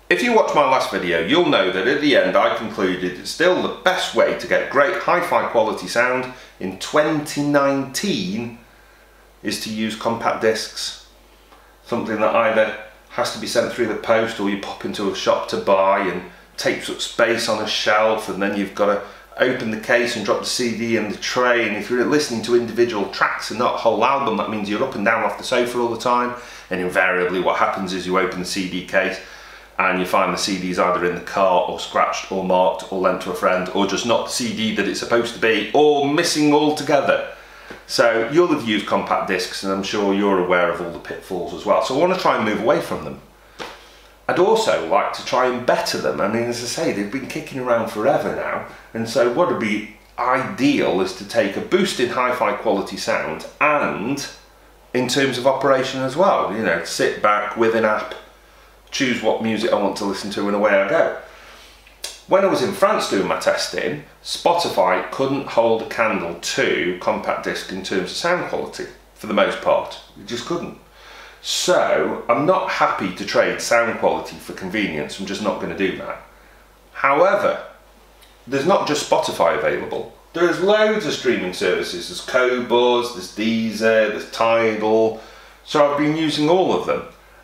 If you watched my last video, you'll know that at the end I concluded it's still the best way to get great hi-fi quality sound in 2019 is to use compact discs. Something that either has to be sent through the post or you pop into a shop to buy and takes up space on a shelf, and then you've got to open the case and drop the CD in the tray, and if you're listening to individual tracks and not a whole album, that means you're up and down off the sofa all the time, and invariably what happens is you open the CD case and you find the CD's either in the car or scratched or marked or lent to a friend or just not the CD that it's supposed to be or missing altogether. So you'll have used compact discs and I'm sure you're aware of all the pitfalls as well. So I want to try and move away from them. I'd also like to try and better them. I mean, as I say, they've been kicking around forever now, and so what would be ideal is to take a boost in hi-fi quality sound and in terms of operation as well. You know, sit back with an app, choose what music I want to listen to, and away I go. When I was in France doing my testing, Spotify couldn't hold a candle to compact disc in terms of sound quality for the most part. It just couldn't. So I'm not happy to trade sound quality for convenience. I'm just not going to do that. However, there's not just Spotify available. There's loads of streaming services. There's Qobuz, there's Deezer, there's Tidal. So I've been using all of them,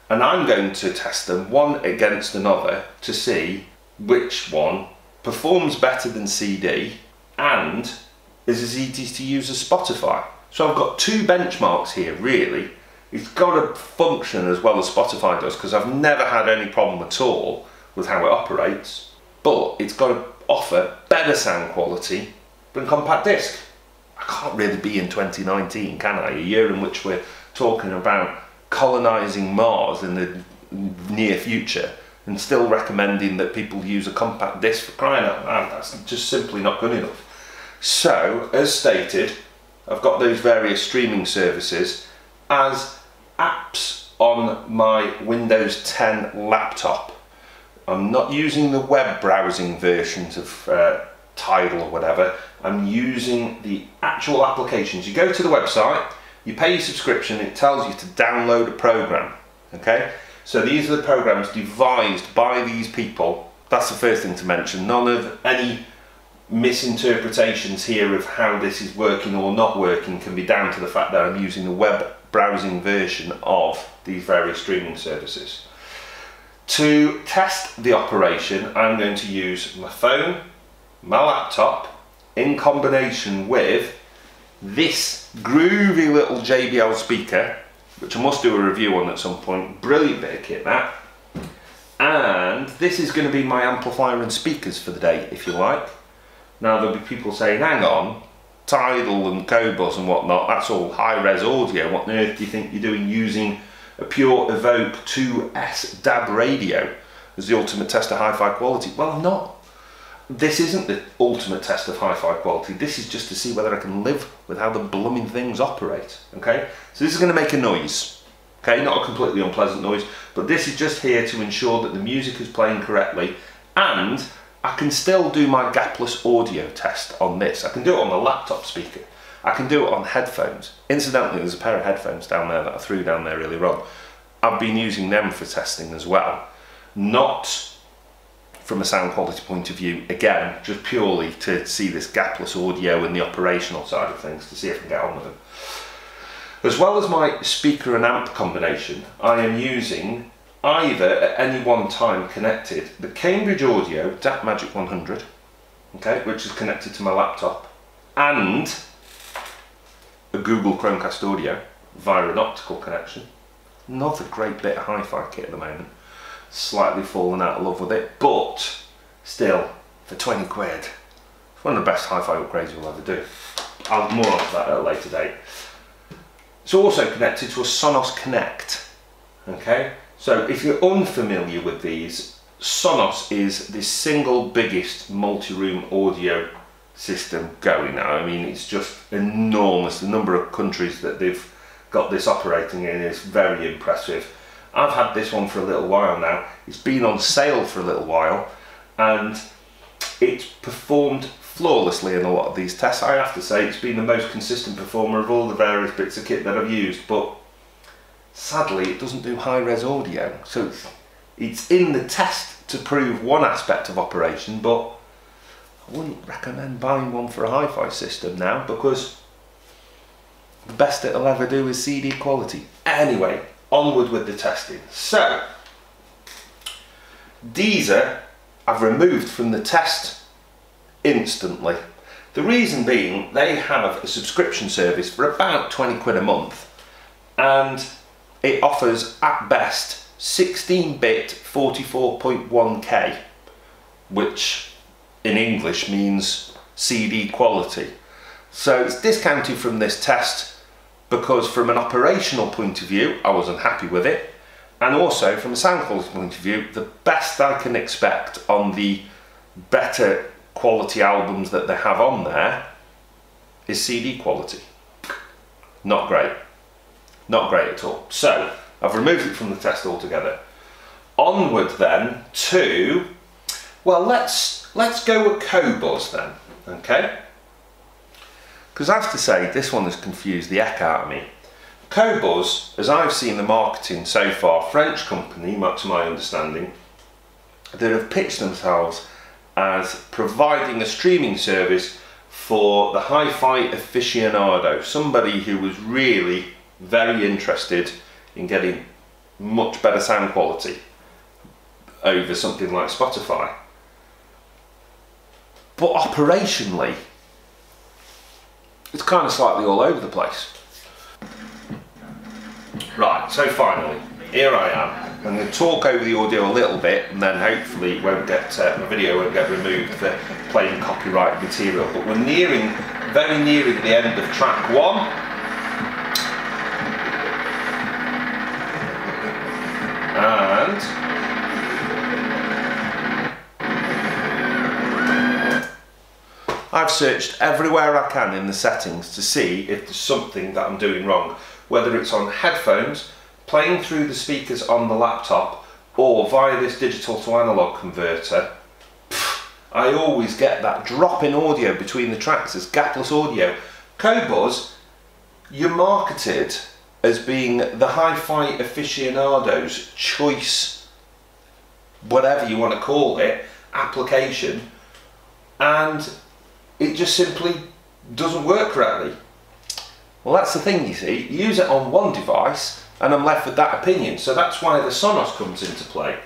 and I'm going to test them one against another to see which one performs better than CD and is as easy to use as Spotify. So I've got two benchmarks here really. It's got to function as well as Spotify does, because I've never had any problem at all with how it operates, but it's got to offer better sound quality than compact disc. I can't really be in 2019, can I? A year in which we're talking about colonising Mars in the near future and still recommending that people use a compact disc, for crying out loud. That's just simply not good enough. So, as stated, I've got those various streaming services as apps on my Windows 10 laptop. I'm not using the web browsing versions of Tidal or whatever. I'm using the actual applications. You go to the website, you pay your subscription, it tells you to download a program. Okay, so these are the programs devised by these people. That's the first thing to mention. None of any misinterpretations here of how this is working or not working can be down to the fact that I'm using the web browsing version of these various streaming services. To test the operation, I'm going to use my phone, my laptop, in combination with this groovy little JBL speaker, which I must do a review on at some point. Brilliant bit of kit, that. And this is going to be my amplifier and speakers for the day, if you like. Now there'll be people saying, hang on, Tidal and Qobuz and whatnot, that's all high-res audio. What on earth do you think you're doing using a pure Evoke 2S DAB radio as the ultimate test of hi-fi quality? Well, I'm not. This isn't the ultimate test of hi-fi quality. This is just to see whether I can live with how the blooming things operate. Okay, so this is going to make a noise. Okay, not a completely unpleasant noise, but this is just here to ensure that the music is playing correctly, and I can still do my gapless audio test on this. I can do it on the laptop speaker. I can do it on headphones. Incidentally, there's a pair of headphones down there that I threw down there earlier on. I've been using them for testing as well. Not from a sound quality point of view, again, just purely to see this gapless audio and the operational side of things, to see if I can get on with them. As well as my speaker and amp combination, I am using either at any one time connected the Cambridge Audio DAT Magic 100, okay, which is connected to my laptop, and a Google Chromecast Audio via an optical connection. Not a great bit of hi-fi kit at the moment. Slightly fallen out of love with it, but still, for 20 quid, it's one of the best hi-fi upgrades you'll ever do. I'll have more on that at a later date. It's also connected to a Sonos Connect, okay? So if you're unfamiliar with these, Sonos is the single biggest multi-room audio system going now. I mean, it's just enormous. The number of countries that they've got this operating in is very impressive. I've had this one for a little while now. It's been on sale for a little while, and it's performed flawlessly in a lot of these tests. I have to say it's been the most consistent performer of all the various bits of kit that I've used, but sadly it doesn't do high-res audio, so It's in the test to prove one aspect of operation, but I wouldn't recommend buying one for a hi-fi system now, because the best it'll ever do is CD quality. Anyway, onward with the testing. So, Deezer I've removed from the test instantly. The reason being, they have a subscription service for about 20 quid a month, and it offers at best 16-bit 44.1K, which in English means CD quality. So it's discounted from this test because from an operational point of view I wasn't happy with it, and also from a sound quality point of view the best I can expect on the better quality albums that they have on there is CD quality. Not great. Not great at all. So I've removed it from the test altogether. Onward then to, well, let's go with Qobuz then, okay? Because I have to say, this one has confused the heck out of me. Qobuz, as I've seen the marketing so far, French company, to my understanding, that have pitched themselves as providing a streaming service for the hi-fi aficionado, somebody who was really very interested in getting much better sound quality over something like Spotify. But operationally, it's kind of slightly all over the place. Right, so finally, here I am. I'm going to talk over the audio a little bit, and then hopefully it won't get, my video won't get removed for playing copyright material. But we're very nearing the end of track 1. And I've searched everywhere I can in the settings to see if there's something that I'm doing wrong, whether it's on headphones, playing through the speakers on the laptop, or via this digital to analog converter. I always get that drop in audio between the tracks as gapless audio. Qobuz, you're marketed as being the hi-fi aficionado's choice, whatever you want to call it, application, and it just simply doesn't work correctly. Well, that's the thing, you see. You use it on one device and I'm left with that opinion, so that's why the Sonos comes into play.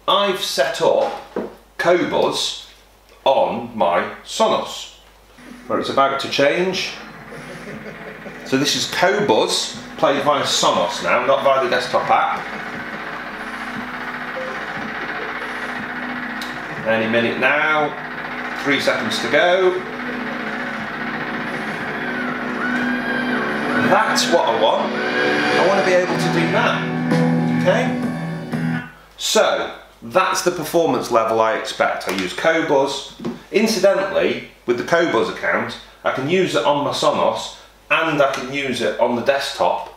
I've set up Qobuz on my Sonos, where it's about to change. So this is Qobuz played via Sonos now, not via the desktop app. Any minute now, 3 seconds to go. That's what I want. I want to be able to do that. Okay? So, that's the performance level I expect. I use Qobuz. Incidentally, with the Qobuz account, I can use it on my Sonos and I can use it on the desktop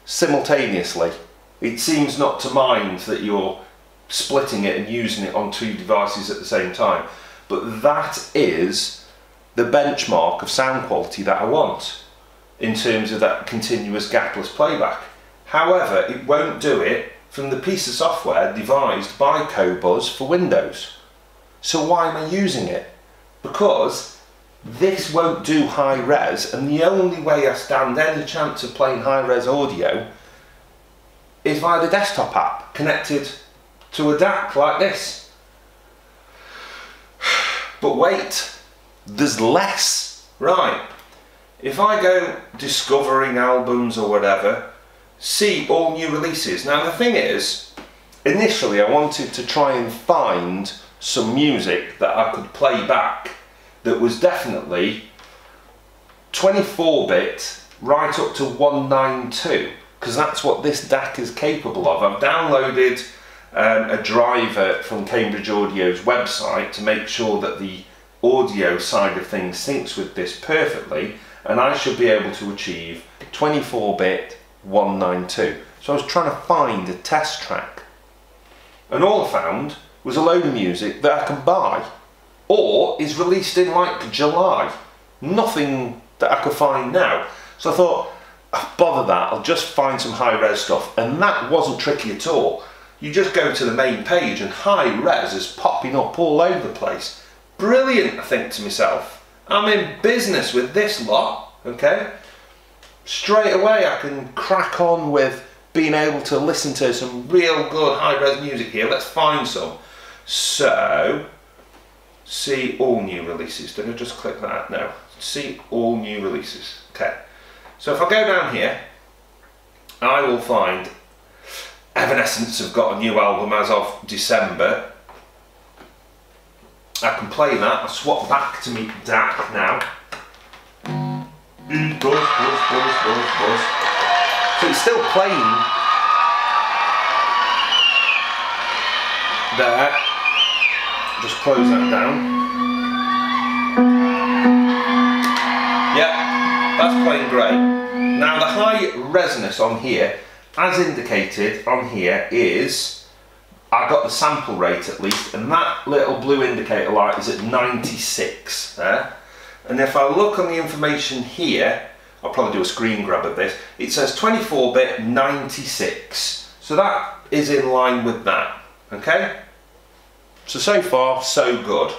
simultaneously. It seems not to mind that you're splitting it and using it on 2 devices at the same time. But that is the benchmark of sound quality that I want in terms of that continuous gapless playback. However, it won't do it from the piece of software devised by Qobuz for Windows. So why am I using it? Because this won't do high res, and the only way I stand any chance of playing high res audio is via the desktop app connected to a DAC like this. But wait, there's less. Right, if I go discovering albums or whatever, see all new releases. Now the thing is, initially I wanted to try and find some music that I could play back that was definitely 24-bit right up to 192, because that's what this DAC is capable of. I've downloaded a driver from Cambridge Audio's website to make sure that the audio side of things syncs with this perfectly, and I should be able to achieve 24-bit 192. So I was trying to find a test track, and all I found was a load of music that I can buy or is released in like July. Nothing that I could find now. So I thought, bother that, I'll just find some high res stuff, and that wasn't tricky at all. you just go to the main page and high res is popping up all over the place. Brilliant, I think to myself. I'm in business with this lot, okay? Straight away I can crack on with being able to listen to some real good high res music here. Let's find some. So, see all new releases. Did I just click that? No. See all new releases. Okay. So if I go down here, I will find Evanescence have got a new album as of December. I can play that. I'll swap back to me DAC now. So it's still playing there. Just close that down. Yeah, that's playing great. Now the high resonance on here, as indicated on here, is, I got the sample rate at least, and that little blue indicator light is at 96 there. And if I look on the information here, I'll probably do a screen grab of this, it says 24-bit 96. So that is in line with that, okay? So far, so good.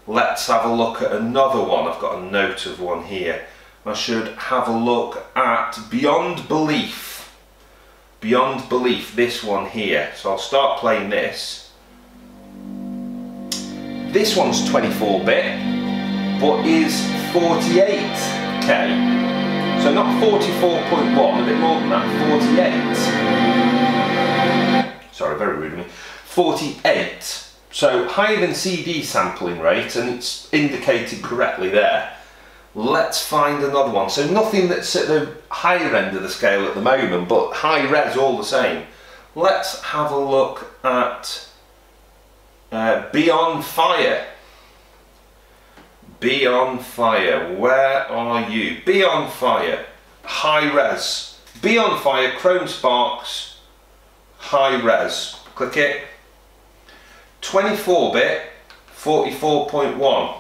Let's have a look at another one. I've got a note of one here. I should have a look at Beyond Belief. Beyond Belief, this one here. So I'll start playing this. This one's 24-bit, but is 48K. So not 44.1, a bit more than that, 48. Sorry, very rude of me. 48. So higher than CD sampling rate, and it's indicated correctly there. Let's find another one. So nothing that's at the higher end of the scale at the moment, but high res all the same. Let's have a look at Beyond Fire. Beyond Fire, where are you? Beyond Fire, high res. Beyond Fire, Chrome Sparks, high res. Click it. 24-bit, 44.1.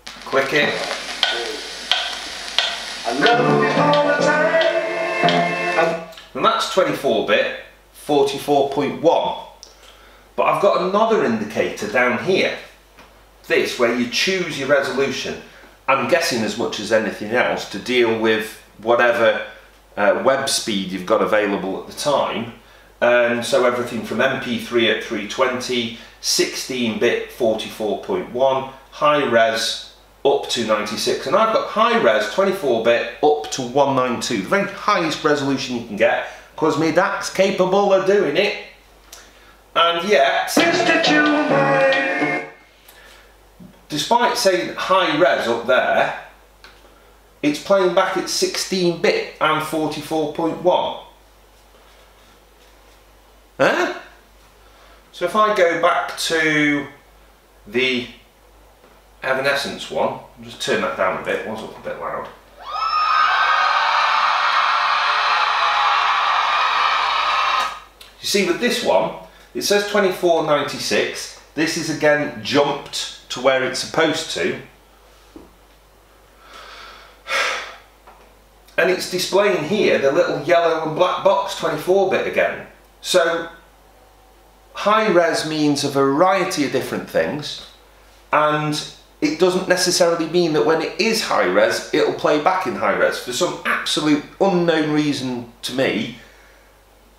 Click it. I love you all the time. And that's 24-bit, 44.1. But I've got another indicator down here. This, where you choose your resolution. I'm guessing as much as anything else to deal with whatever web speed you've got available at the time. So everything from MP3 at 320, 16-bit 44.1, high res up to 96, and I've got high res 24-bit up to 192, the very highest resolution you can get, because my DAC's capable of doing it. And yet, despite saying high res up there, it's playing back at 16-bit and 44.1. Huh? So if I go back to the Evanescence one, I'll just turn that down a bit, it was up a bit loud. You see with this one, it says 2496, this is again jumped to where it's supposed to. And it's displaying here the little yellow and black box 24-bit again. So high res means a variety of different things, and it doesn't necessarily mean that when it is high res it'll play back in high res. For some absolute unknown reason to me,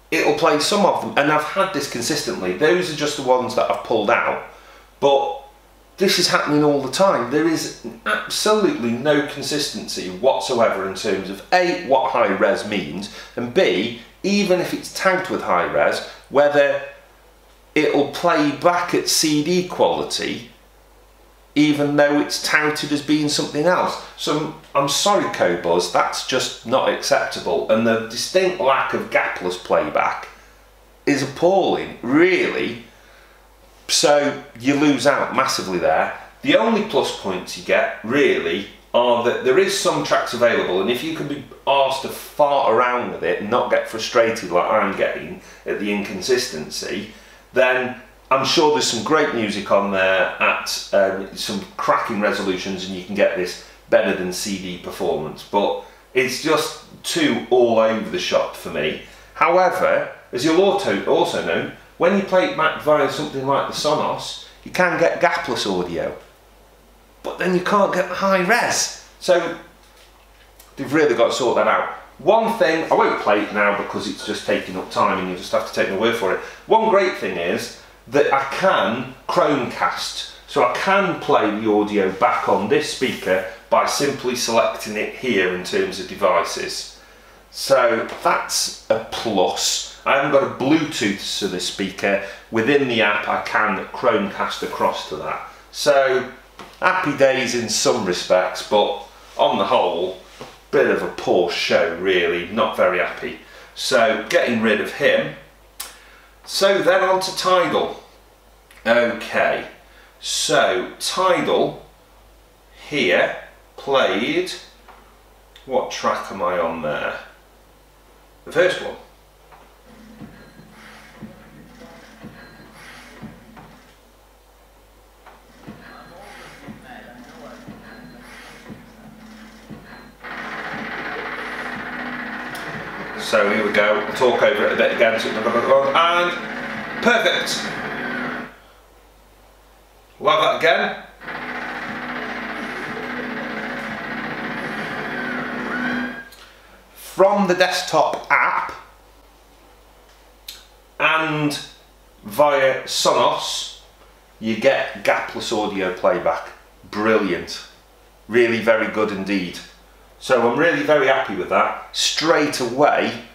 it'll play some of them, and I've had this consistently. Those are just the ones that I've pulled out, but this is happening all the time. There is absolutely no consistency whatsoever in terms of A, what high res means, and B, even if it's tagged with high res, whether it'll play back at CD quality even though it's touted as being something else. So I'm sorry Qobuz, that's just not acceptable, and the distinct lack of gapless playback is appalling, really. So you lose out massively there. The only plus points you get really are that there is some tracks available, and if you can be asked to fart around with it and not get frustrated like I'm getting at the inconsistency, then I'm sure there's some great music on there at some cracking resolutions, and you can get this better than CD performance, but it's just too all over the shop for me. However, as you'll also know, when you play it back via something like the Sonos, you can get gapless audio, but then you can't get the high res. So they've really got to sort that out. One thing, I won't play it now because it's just taking up time and you just have to take my word for it. One great thing is that I can Chromecast, so I can play the audio back on this speaker by simply selecting it here in terms of devices. So that's a plus. I haven't got a Bluetooth to this speaker. Within the app I can Chromecast across to that. So happy days in some respects, but on the whole, bit of a poor show really, not very happy. So getting rid of him. So then on to Tidal. Okay, so Tidal here played, what track am I on there? The first one. So here we go, I'll talk over it a bit again, and perfect! Love that again. From the desktop app and via Sonos, you get gapless audio playback. Brilliant. Really very good indeed. So I'm really very happy with that. Straight away,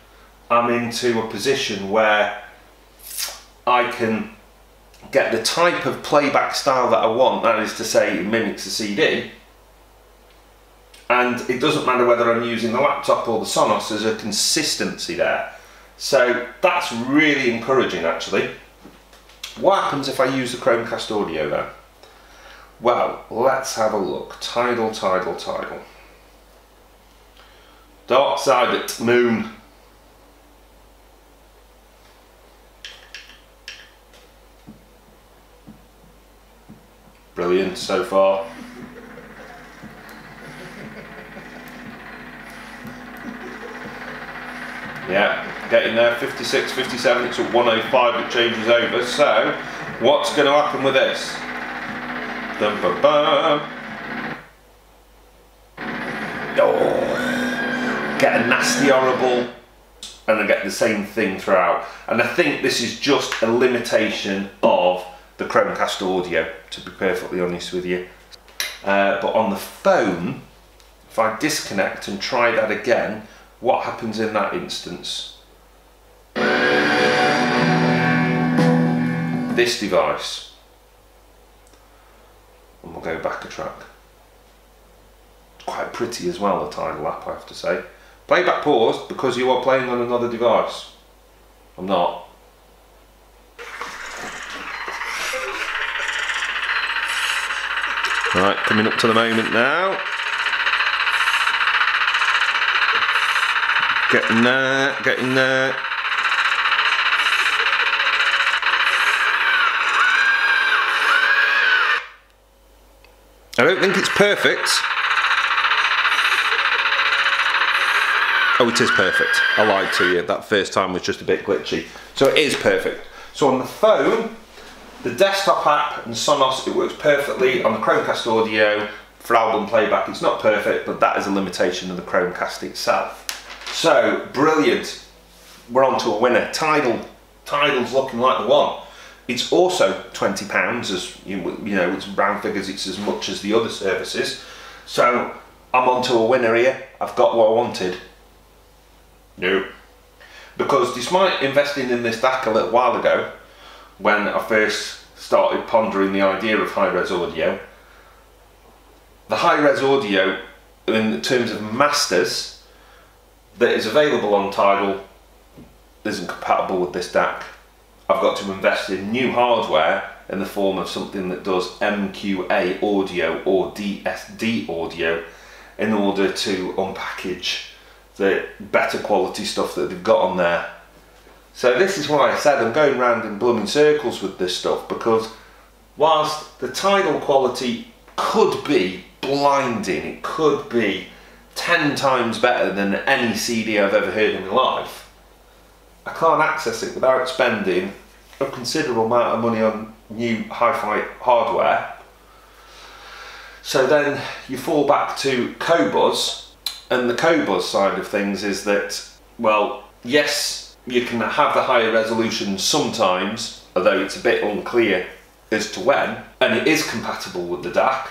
I'm into a position where I can get the type of playback style that I want, that is to say it mimics a CD, and it doesn't matter whether I'm using the laptop or the Sonos, there's a consistency there. So that's really encouraging actually. What happens if I use the Chromecast audio then? Well, let's have a look. Tidal, Tidal, Tidal. Dark side at moon. Brilliant so far. Yeah, getting there, 56, 57, it's at 105, it changes over. So, what's going to happen with this? Dum -bum -bum. Oh, get a nasty horrible, and I get the same thing throughout. And I think this is just a limitation of the Chromecast audio, to be perfectly honest with you. But on the phone, if I disconnect and try that again, what happens in that instance? This device. And we'll go back a track. It's quite pretty as well, the Tidal app, I have to say. Playback paused because you are playing on another device. I'm not. Right, coming up to the moment now. Getting there, getting there. I don't think it's perfect. Oh, it is perfect. I lied to you. That first time was just a bit glitchy. So it is perfect. So on the phone, the desktop app and Sonos, it works perfectly. On the Chromecast audio, for album playback, it's not perfect, but that is a limitation of the Chromecast itself. So, brilliant. We're on to a winner. Tidal's looking like the one. It's also £20, as you know, it's round figures, it's as much as the other services. So, I'm on to a winner here. I've got what I wanted. No. Because despite investing in this DAC a little while ago, when I first started pondering the idea of high-res audio, the high-res audio, in terms of masters, that is available on Tidal isn't compatible with this DAC. I've got to invest in new hardware in the form of something that does MQA audio or DSD audio in order to unpackage the better quality stuff that they've got on there. So this is why I said I'm going round in blooming circles with this stuff, because whilst the Tidal quality could be blinding, it could be 10 times better than any CD I've ever heard in my life, I can't access it without spending a considerable amount of money on new hi-fi hardware. So then you fall back to Qobuz, and the Qobuz side of things is that, well, yes, you can have the higher resolution sometimes, although it's a bit unclear as to when, and it is compatible with the DAC,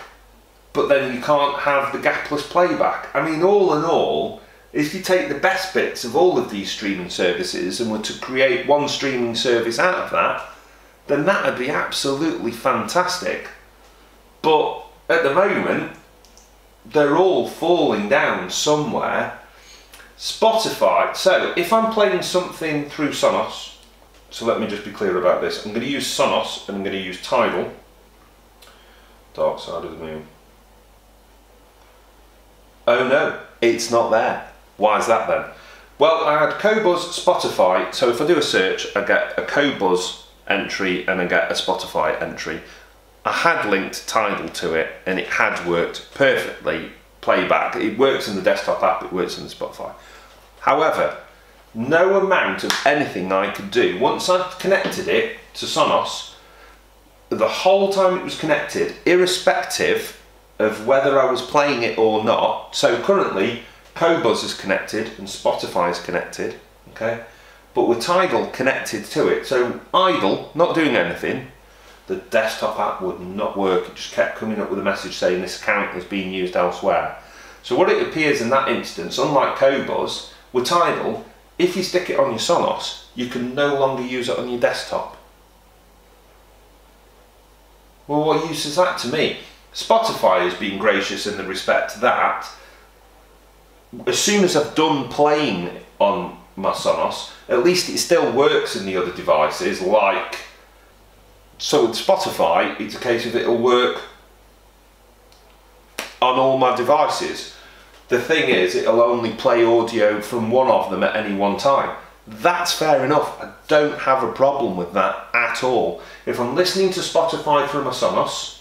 but then you can't have the gapless playback. I mean, all in all, if you take the best bits of all of these streaming services and were to create one streaming service out of that, then that would be absolutely fantastic. But at the moment, they're all falling down somewhere. Spotify, so if I'm playing something through Sonos, so let me just be clear about this, I'm going to use Sonos and I'm going to use Tidal, Dark Side of the Moon. Oh no, it's not there. Why is that then? Well, I had Qobuz, Spotify, so if I do a search, I get a Qobuz entry and I get a Spotify entry. I had linked Tidal to it and it had worked perfectly, playback. It works in the desktop app, it works in the Spotify. However, no amount of anything I could do, once I connected it to Sonos, the whole time it was connected, irrespective of whether I was playing it or not, so currently Qobuz is connected and Spotify is connected, okay? But with Tidal connected to it, so idle, not doing anything, the desktop app would not work. It just kept coming up with a message saying this account is being used elsewhere. So what it appears in that instance, unlike Qobuz, with Tidal, if you stick it on your Sonos, you can no longer use it on your desktop. Well, what use is that to me? Spotify has been gracious in the respect that as soon as I've done playing on my Sonos, at least it still works in the other devices, like, so with Spotify, it's a case of it'll work on all my devices. The thing is, it'll only play audio from one of them at any one time. That's fair enough. I don't have a problem with that at all. If I'm listening to Spotify through my Sonos,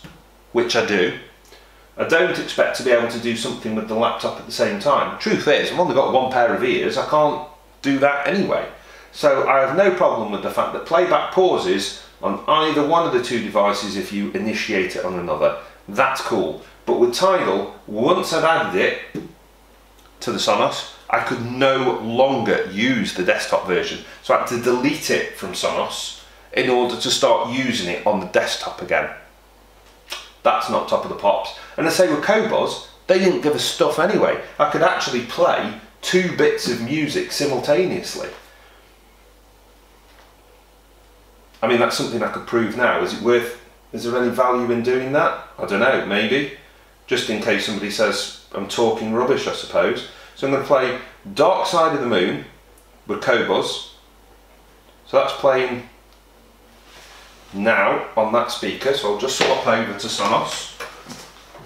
which I do, I don't expect to be able to do something with the laptop at the same time. Truth is, I've only got one pair of ears, I can't do that anyway. So I have no problem with the fact that playback pauses on either one of the two devices if you initiate it on another. That's cool. But with Tidal, once I'd added it to the Sonos, I could no longer use the desktop version. So I had to delete it from Sonos in order to start using it on the desktop again. That's not top of the pops. And I say with Qobuz, they didn't give us stuff anyway. I could actually play 2 bits of music simultaneously. I mean, that's something I could prove now. Is there any value in doing that? I don't know, maybe. Just in case somebody says I'm talking rubbish, I suppose. So I'm going to play Dark Side of the Moon with Qobuz. So that's playing now on that speaker, so I'll just swap over to Sonos.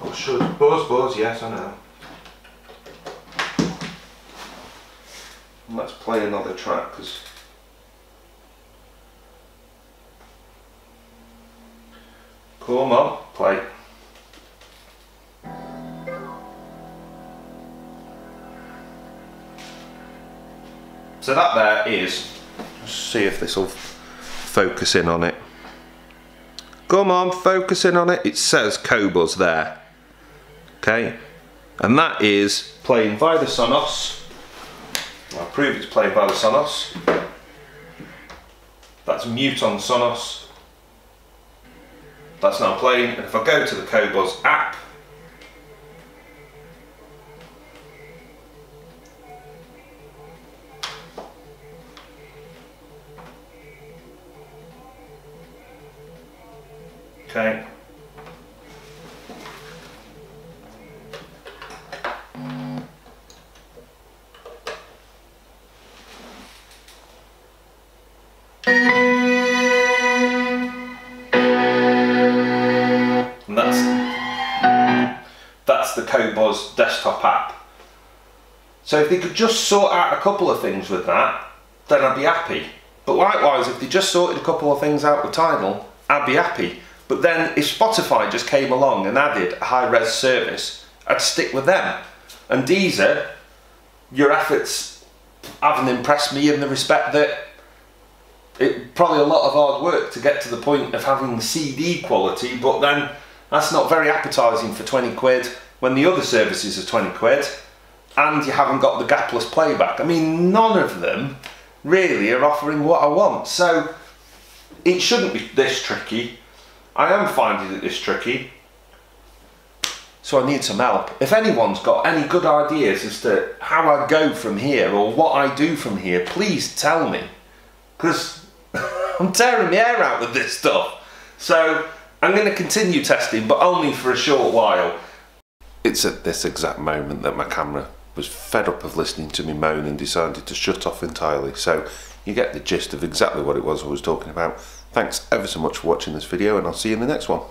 Or should buzz, yes, I know. And let's play another track, because come on, play. So that there is, let's see if this will focus in on it. Come on, focus in on it. It says Qobuz there. Okay, and that is playing via the Sonos. I'll prove it's playing via the Sonos. That's mute on Sonos. That's now playing, and if I go to the Qobuz app, okay. And that's the Qobuz desktop app. So if they could just sort out a couple of things with that, then I'd be happy. But likewise, if they just sorted a couple of things out with Tidal, I'd be happy. But then if Spotify just came along and added a high-res service, I'd stick with them. And Deezer, your efforts haven't impressed me in the respect that probably a lot of hard work to get to the point of having CD quality, but then that's not very appetising for 20 quid when the other services are 20 quid and you haven't got the gapless playback. I mean, none of them really are offering what I want, so it shouldn't be this tricky. I am finding it this tricky, so I need some help. If anyone's got any good ideas as to how I go from here or what I do from here, please tell me, because I'm tearing my hair out with this stuff. So I'm going to continue testing, but only for a short while. It's at this exact moment that my camera was fed up of listening to me moan and decided to shut off entirely. So you get the gist of exactly what it was I was talking about. Thanks ever so much for watching this video, and I'll see you in the next one.